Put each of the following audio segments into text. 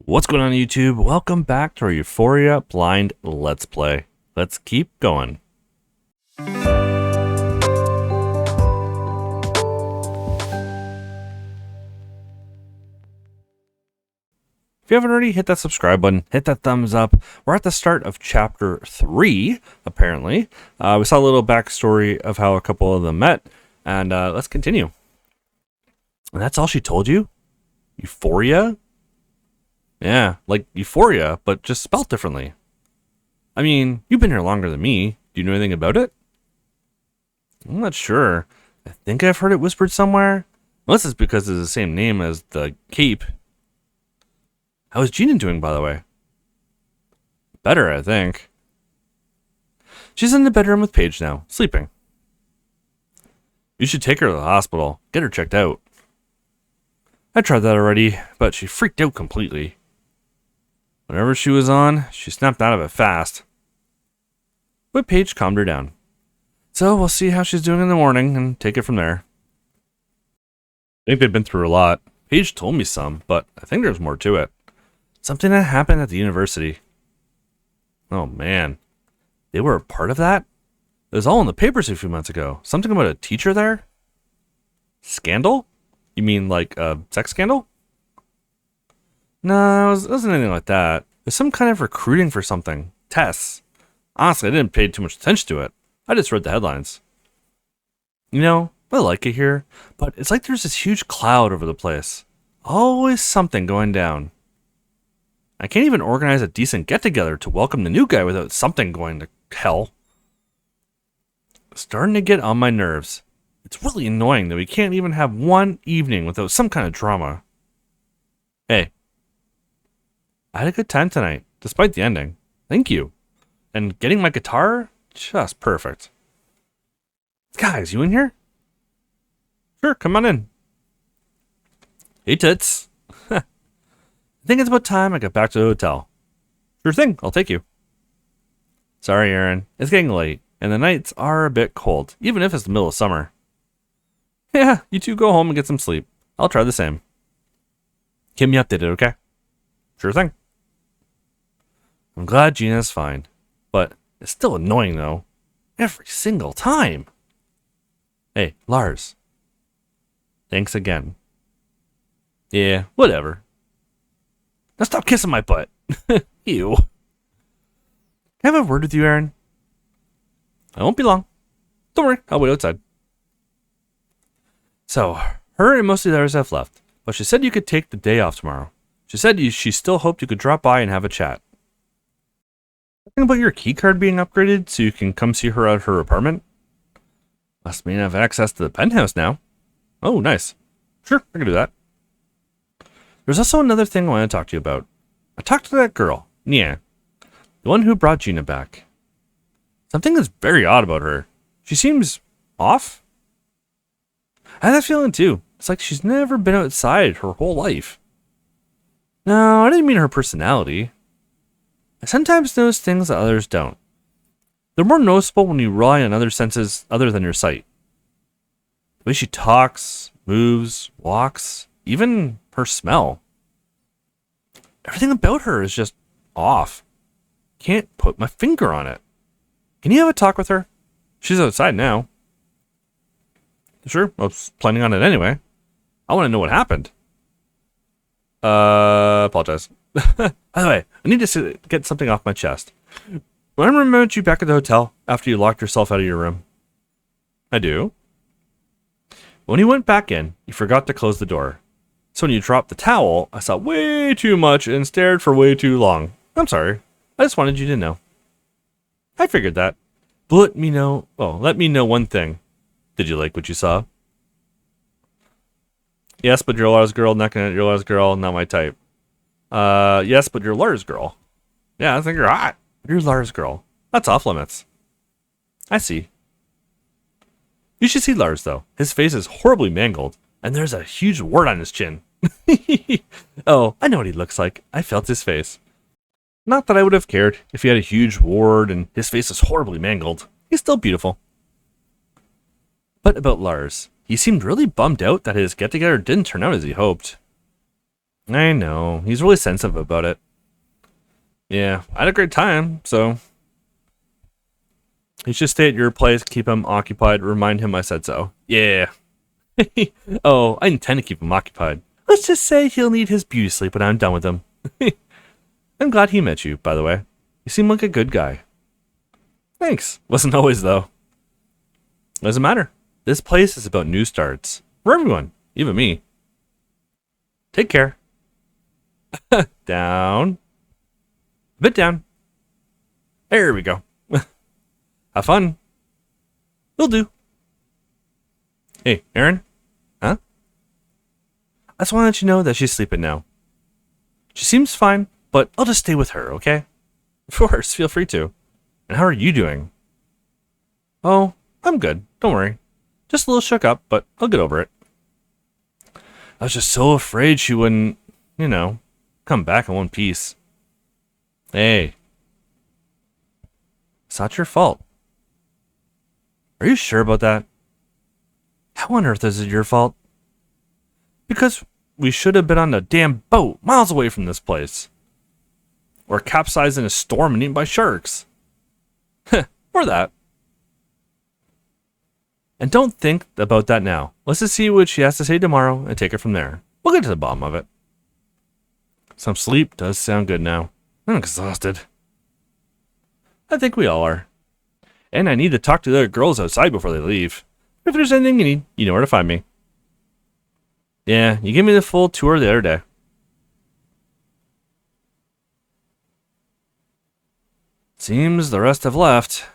What's going on YouTube? Welcome back to our U4ia blind Let's Play. Let's keep going. If you haven't already, hit that subscribe button, hit that thumbs up. We're at the start of chapter 3, apparently. We saw a little backstory of how a couple of them met, and let's continue. And that's all she told you? U4ia? Yeah, like U4ia, but just spelled differently. I mean, you've been here longer than me. Do you know anything about it? I'm not sure. I think I've heard it whispered somewhere. Unless it's because it's the same name as the Cape. How is Gina doing, by the way? Better, I think. She's in the bedroom with Paige now, sleeping. You should take her to the hospital. Get her checked out. I tried that already, but she freaked out completely. Whatever she was on, she snapped out of it fast. But Paige calmed her down. So we'll see how she's doing in the morning and take it from there. I think they've been through a lot. Paige told me some, but I think there's more to it. Something that happened at the university. Oh man. They were a part of that? It was all in the papers a few months ago. Something about a teacher there? Scandal? You mean like a sex scandal? No, it wasn't anything like that. It was some kind of recruiting for something. Tests. Honestly, I didn't pay too much attention to it. I just read the headlines. You know, I like it here, but it's like there's this huge cloud over the place. Always something going down. I can't even organize a decent get-together to welcome the new guy without something going to hell. It's starting to get on my nerves. It's really annoying that we can't even have one evening without some kind of drama. Hey. I had a good time tonight, despite the ending. Thank you. And getting my guitar? Just perfect. Guys, you in here? Sure, come on in. Hey, tits. I think it's about time I got back to the hotel. Sure thing, I'll take you. Sorry, Aaron. It's getting late, and the nights are a bit cold, even if it's the middle of summer. Yeah, you two go home and get some sleep. I'll try the same. Keep me updated, okay? Sure thing. I'm glad Gina's fine, but it's still annoying though. Every single time. Hey, Lars. Thanks again. Yeah, whatever. Now stop kissing my butt. Ew. Can I have a word with you, Aaron? I won't be long. Don't worry, I'll wait outside. So, her and most of the others have left, but she said you could take the day off tomorrow. She said she still hoped you could drop by and have a chat. Think about your key card being upgraded so you can come see her at her apartment? Must mean I have access to the penthouse now. Oh, nice. Sure, I can do that. There's also another thing I want to talk to you about. I talked to that girl, Nia, the one who brought Gina back. Something is very odd about her. She seems off. I had that feeling too. It's like she's never been outside her whole life. No, I didn't mean her personality. I sometimes notice things that others don't. They're more noticeable when you rely on other senses other than your sight. The way she talks, moves, walks, even her smell. Everything about her is just off. Can't put my finger on it. Can you have a talk with her? She's outside now. Sure, I was planning on it anyway. I want to know what happened. Apologize. By the way, I need to get something off my chest. Remember I met you back at the hotel after you locked yourself out of your room? I do. When you went back in, you forgot to close the door. So when you dropped the towel, I saw way too much and stared for way too long. I'm sorry. I just wanted you to know. I figured that. But let me know one thing. Did you like what you saw? Yes, but you're Lars girl, not gonna you're Lars girl, not my type. Yes, but you're Lars girl. Yeah, I think you're hot. You're Lars girl. That's off limits. I see. You should see Lars though. His face is horribly mangled, and there's a huge wart on his chin. Oh, I know what he looks like. I felt his face. Not that I would have cared if he had a huge wart and his face is horribly mangled. He's still beautiful. But about Lars, he seemed really bummed out that his get-together didn't turn out as he hoped. I know. He's really sensitive about it. Yeah, I had a great time, so he should stay at your place, keep him occupied, remind him I said so. Yeah. Oh, I intend to keep him occupied. Let's just say he'll need his beauty sleep when I'm done with him. I'm glad he met you, by the way. You seem like a good guy. Thanks. Wasn't always, though. Doesn't matter. This place is about new starts. For everyone, even me. Take care. Down. A bit down. There we go. Have fun. Will do. Hey, Aaron? Huh? I just want to let you know that she's sleeping now. She seems fine, but I'll just stay with her, okay? Of course, feel free to. And how are you doing? Oh, I'm good. Don't worry. Just a little shook up, but I'll get over it. I was just so afraid she wouldn't, come back in one piece. Hey. It's not your fault. Are you sure about that? How on earth is it your fault? Because we should have been on a damn boat miles away from this place. Or capsized in a storm and eaten by sharks. Or that. And don't think about that now. Let's just see what she has to say tomorrow and take it from there. We'll get to the bottom of it. Some sleep does sound good now. I'm exhausted. I think we all are. And I need to talk to the other girls outside before they leave. If there's anything you need, you know where to find me. Yeah, you gave me the full tour the other day. Seems the rest have left.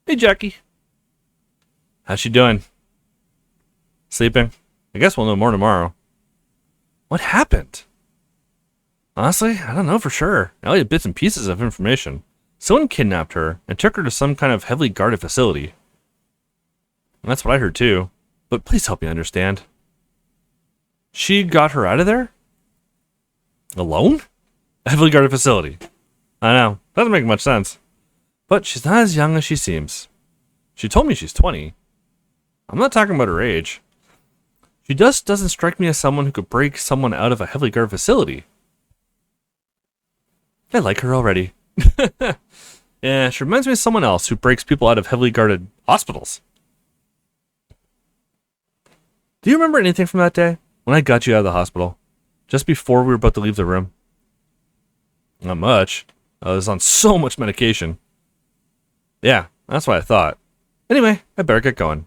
Hey, Jackie. How's she doing? Sleeping? I guess we'll know more tomorrow. What happened? Honestly, I don't know for sure. I only had bits and pieces of information. Someone kidnapped her and took her to some kind of heavily guarded facility. And that's what I heard too. But please help me understand. She got her out of there? Alone? A heavily guarded facility. I know. Doesn't make much sense. But she's not as young as she seems. She told me she's 20. I'm not talking about her age. She just doesn't strike me as someone who could break someone out of a heavily guarded facility. I like her already. Yeah, she reminds me of someone else who breaks people out of heavily guarded hospitals. Do you remember anything from that day? When I got you out of the hospital? Just before we were about to leave the room? Not much. I was on so much medication. Yeah, that's what I thought. Anyway, I better get going.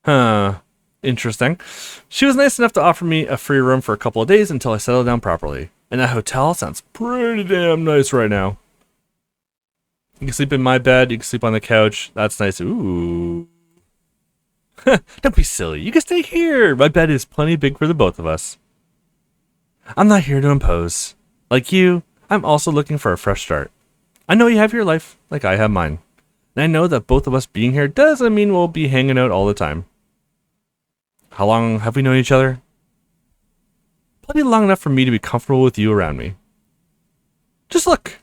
Huh. Interesting. She was nice enough to offer me a free room for a couple of days until I settled down properly. And that hotel sounds pretty damn nice right now. You can sleep in my bed, you can sleep on the couch. That's nice. Ooh. Don't be silly. You can stay here. My bed is plenty big for the both of us. I'm not here to impose. Like you, I'm also looking for a fresh start. I know you have your life, like I have mine. And I know that both of us being here doesn't mean we'll be hanging out all the time. How long have we known each other? Plenty long enough for me to be comfortable with you around me. Just look.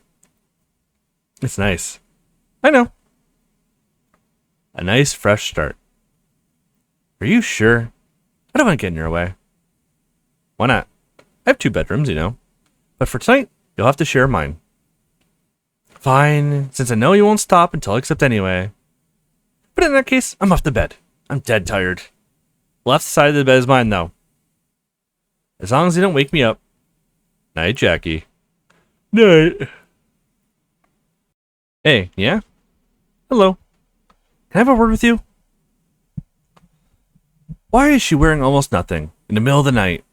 It's nice. I know. A nice fresh start. Are you sure? I don't want to get in your way. Why not? I have 2 bedrooms, But for tonight, you'll have to share mine. Fine, since I know you won't stop until I accept anyway. But in that case, I'm off to bed. I'm dead tired. Left side of the bed is mine, though. As long as you don't wake me up. Night, Jackie. Night. Hey, yeah? Hello. Can I have a word with you? Why is she wearing almost nothing in the middle of the night?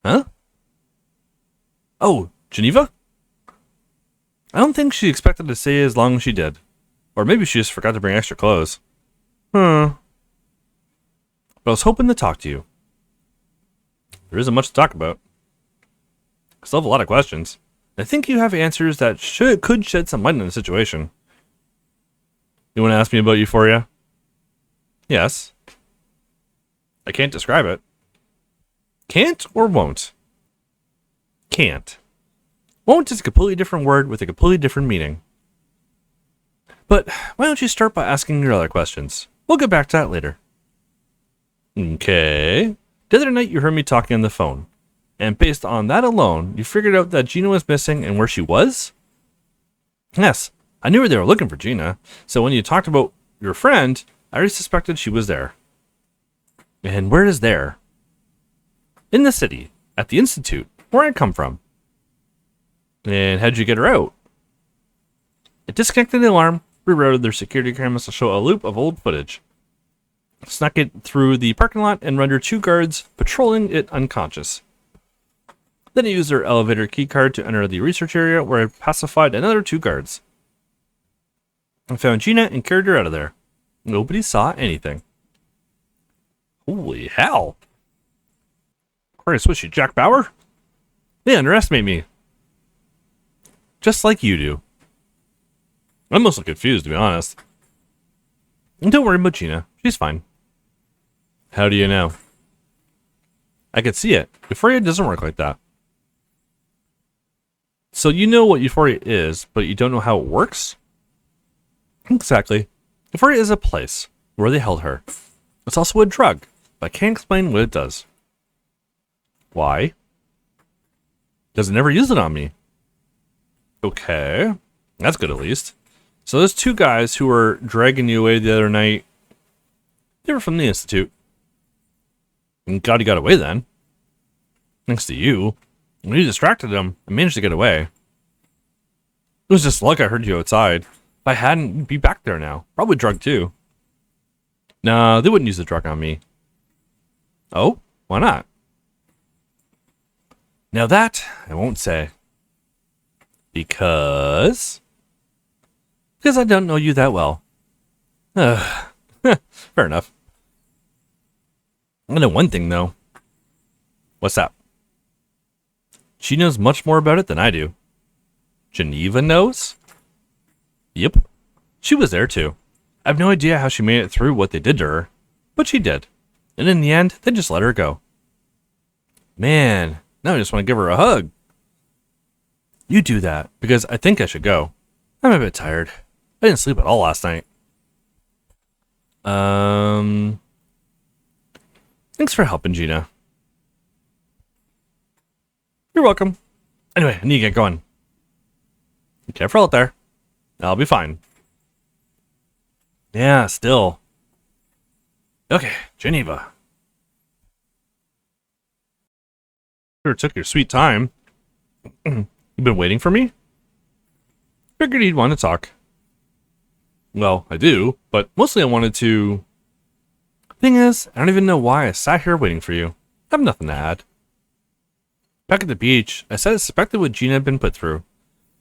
Huh? Oh, Geneva? I don't think she expected to stay as long as she did. Or maybe she just forgot to bring extra clothes. But I was hoping to talk to you. There isn't much to talk about. I still have a lot of questions. I think you have answers that could shed some light on the situation. You want to ask me about U4ia? Yes. I can't describe it. Can't or won't? Can't. Won't is a completely different word with a completely different meaning. But why don't you start by asking your other questions? We'll get back to that later. Okay. The other night you heard me talking on the phone, and based on that alone, you figured out that Gina was missing and where she was? Yes, I knew they were looking for Gina, so when you talked about your friend, I already suspected she was there. And where is there? In the city, at the Institute, where I come from. And how'd you get her out? It disconnected the alarm, rerouted their security cameras to show a loop of old footage. Snuck it through the parking lot and rendered 2 guards patrolling it unconscious. Then he used their elevator keycard to enter the research area where I pacified another 2 guards. I found Gina and carried her out of there. Nobody saw anything. Holy hell. We're gonna switch you, Jack Bauer? They underestimate me. Just like you do. I'm mostly confused, to be honest. And don't worry about Gina. She's fine. How do you know? I could see it. U4ia doesn't work like that. So you know what U4ia is, but you don't know how it works? Exactly. U4ia is a place where they held her. It's also a drug, but I can't explain what it does. Why? Does it never use it on me? Okay. That's good at least. So those 2 guys who were dragging you away the other night, they were from the Institute. And God, he got away then. Thanks to you. When you distracted them, I managed to get away. It was just luck I heard you outside. If I hadn't, you'd be back there now. Probably drugged too. Nah, they wouldn't use the drug on me. Oh? Why not? Now that, I won't say. Because I don't know you that well. Fair enough. I know one thing, though. What's that? She knows much more about it than I do. Geneva knows? Yep. She was there, too. I have no idea how she made it through what they did to her, but she did. And in the end, they just let her go. Man, now I just want to give her a hug. You do that, because I think I should go. I'm a bit tired. I didn't sleep at all last night. Thanks for helping, Gina. You're welcome. Anyway, I need to get going. Be careful out there. I'll be fine. Yeah, still. Okay, Geneva. Sure took your sweet time. You've been waiting for me? Figured you'd want to talk. Well, I do, but mostly I wanted to... Thing is, I don't even know why I sat here waiting for you. I have nothing to add. Back at the beach, I said I suspected what Gina had been put through.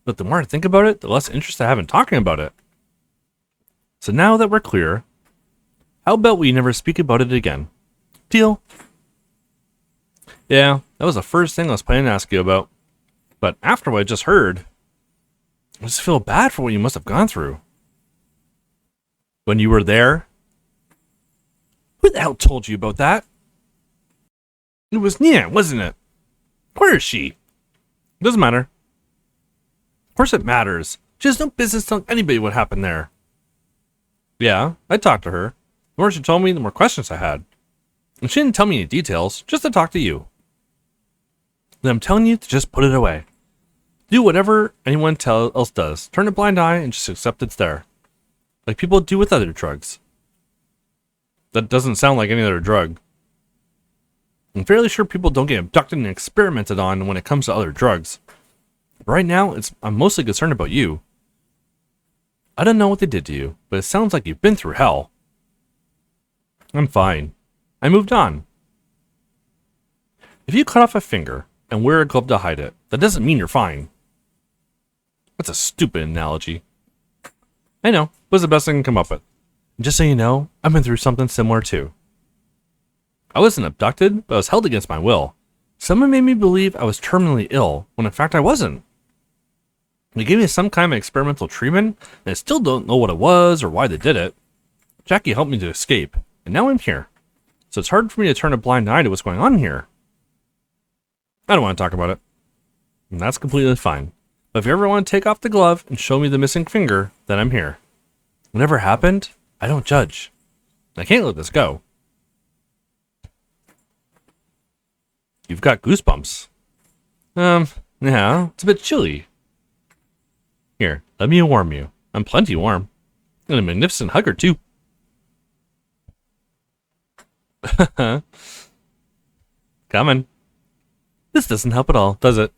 But the more I think about it, the less interest I have in talking about it. So now that we're clear, how about we never speak about it again? Deal? Yeah, that was the first thing I was planning to ask you about. But after what I just heard, I just feel bad for what you must have gone through. When you were there? Who the hell told you about that? It was Nia, wasn't it? Where is she? Doesn't matter. Of course it matters. She has no business telling anybody what happened there. Yeah, I talked to her. The more she told me, the more questions I had. And she didn't tell me any details, just to talk to you. Then I'm telling you to just put it away. Do whatever anyone else does. Turn a blind eye and just accept it's there. Like people do with other drugs. That doesn't sound like any other drug. I'm fairly sure people don't get abducted and experimented on when it comes to other drugs. But right now, I'm mostly concerned about you. I don't know what they did to you, but it sounds like you've been through hell. I'm fine. I moved on. If you cut off a finger and wear a glove to hide it, that doesn't mean you're fine. That's a stupid analogy. I know, it was the best I can come up with. And just so you know, I've been through something similar too. I wasn't abducted, but I was held against my will. Someone made me believe I was terminally ill, when in fact I wasn't. They gave me some kind of experimental treatment, and I still don't know what it was or why they did it. Jackie helped me to escape, and now I'm here. So it's hard for me to turn a blind eye to what's going on here. I don't want to talk about it. And that's completely fine. But if you ever want to take off the glove and show me the missing finger, then I'm here. Whatever happened, I don't judge. I can't let this go. You've got goosebumps. Yeah, it's a bit chilly. Here, let me warm you. I'm plenty warm. And a magnificent hugger, too. Coming. This doesn't help at all, does it?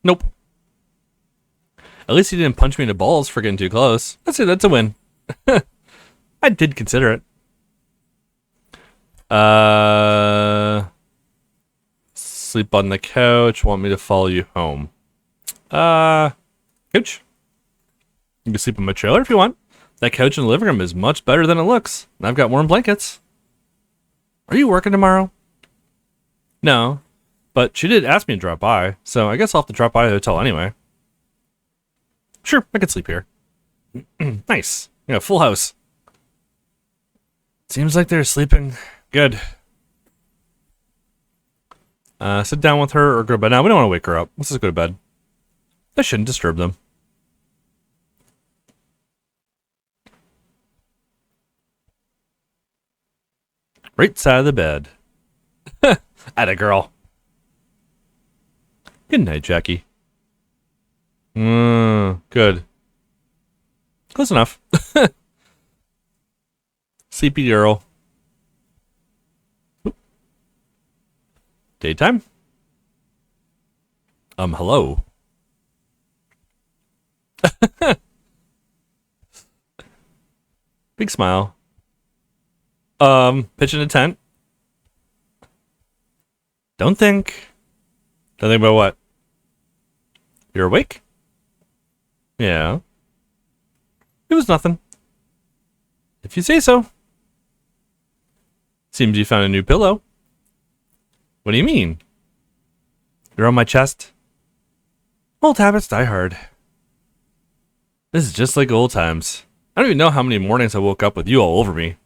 Nope. At least he didn't punch me in the balls for getting too close. I'd say that's a win. I did consider it. Sleep on the couch. Want me to follow you home? Couch? You can sleep in my trailer if you want. That couch in the living room is much better than it looks. And I've got warm blankets. Are you working tomorrow? No. But she did ask me to drop by, so I guess I'll have to drop by the hotel anyway. Sure, I can sleep here. Nice. Yeah, full house. Seems like they're sleeping. Good. Sit down with her or go to bed. Now, we don't want to wake her up. Let's just go to bed. I shouldn't disturb them. Right side of the bed. Atta girl. Good night, Jackie. Good. Close enough. Sleepy girl. Oop. Daytime? Hello. Big smile. Pitching a tent. Don't think. Don't think about what? You're awake? Yeah. It was nothing. If you say so. Seems you found a new pillow. What do you mean? You're on my chest. Old habits die hard. This is just like old times. I don't even know how many mornings I woke up with you all over me.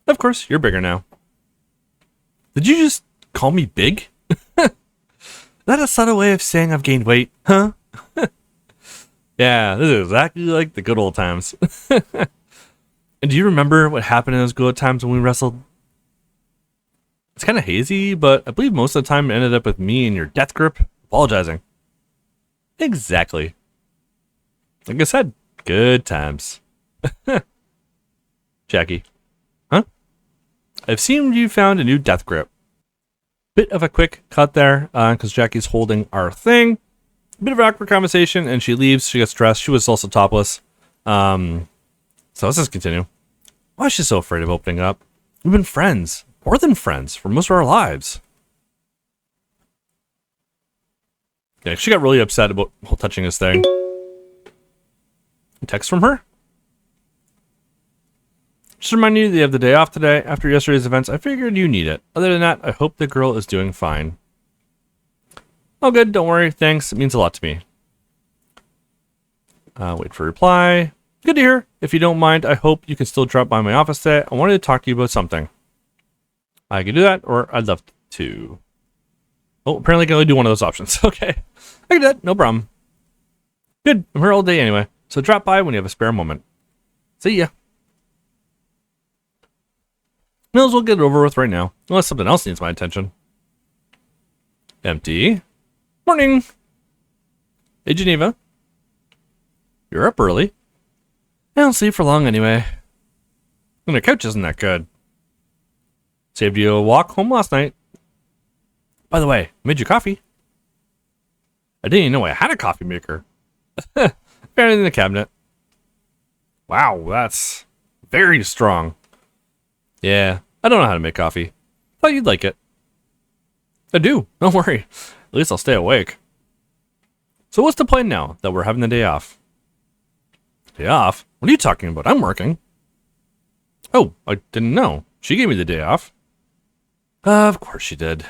Of course, you're bigger now. Did you just call me big? Is that a subtle way of saying I've gained weight? Huh? Yeah, this is exactly like the good old times. And do you remember what happened in those good old times when we wrestled? It's kind of hazy, but I believe most of the time it ended up with me and your death grip apologizing. Exactly. Like I said, good times. Jackie. Huh? I've seen you found a new death grip. Bit of a quick cut there, because Jackie's holding our thing. Bit of awkward conversation, and she leaves. She gets dressed. She was also topless. So let's just continue. Why is she so afraid of opening up? We've been friends, more than friends, for most of our lives. Yeah, she got really upset about touching his thing. A text from her? Just remind you that you have the day off today. After yesterday's events, I figured you need it. Other than that, I hope the girl is doing fine. Oh, good. Don't worry. Thanks. It means a lot to me. Wait for reply. Good to hear. If you don't mind, I hope you can still drop by my office today. I wanted to talk to you about something. I can do that, or I'd love to. Oh, apparently I can only do one of those options. Okay. I can do that. No problem. Good. I'm here all day anyway. So drop by when you have a spare moment. See ya. Might as well get it over with right now, unless something else needs my attention. Empty. Morning. Hey, Geneva. You're up early. I don't sleep for long anyway. And the couch isn't that good. Saved you a walk home last night. By the way, I made you coffee. I didn't even know I had a coffee maker. Found it in the cabinet. Wow, that's very strong. Yeah, I don't know how to make coffee. Thought you'd like it. I do, don't worry. At least I'll stay awake. So what's the plan now that we're having the day off? Day off? What are you talking about? I'm working. Oh, I didn't know. She gave me the day off. Of course she did.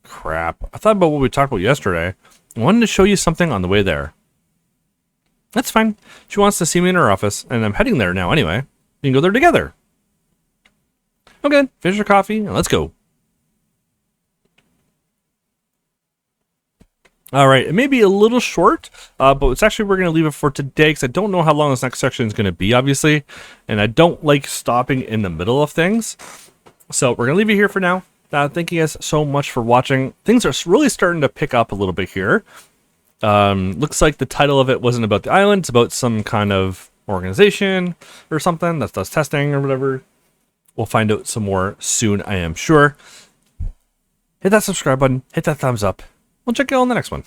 Crap. I thought about what we talked about yesterday. I wanted to show you something on the way there. That's fine. She wants to see me in her office, and I'm heading there now anyway. We can go there together. Okay, finish your coffee, and let's go. All right, it may be a little short, but it's actually, we're going to leave it for today because I don't know how long this next section is going to be, obviously, and I don't like stopping in the middle of things. So we're going to leave it here for now. Thank you guys so much for watching. Things are really starting to pick up a little bit here. Looks like the title of it wasn't about the island. It's about some kind of organization or something that does testing or whatever. We'll find out some more soon, I am sure. Hit that subscribe button. Hit that thumbs up. We'll check you all in the next one.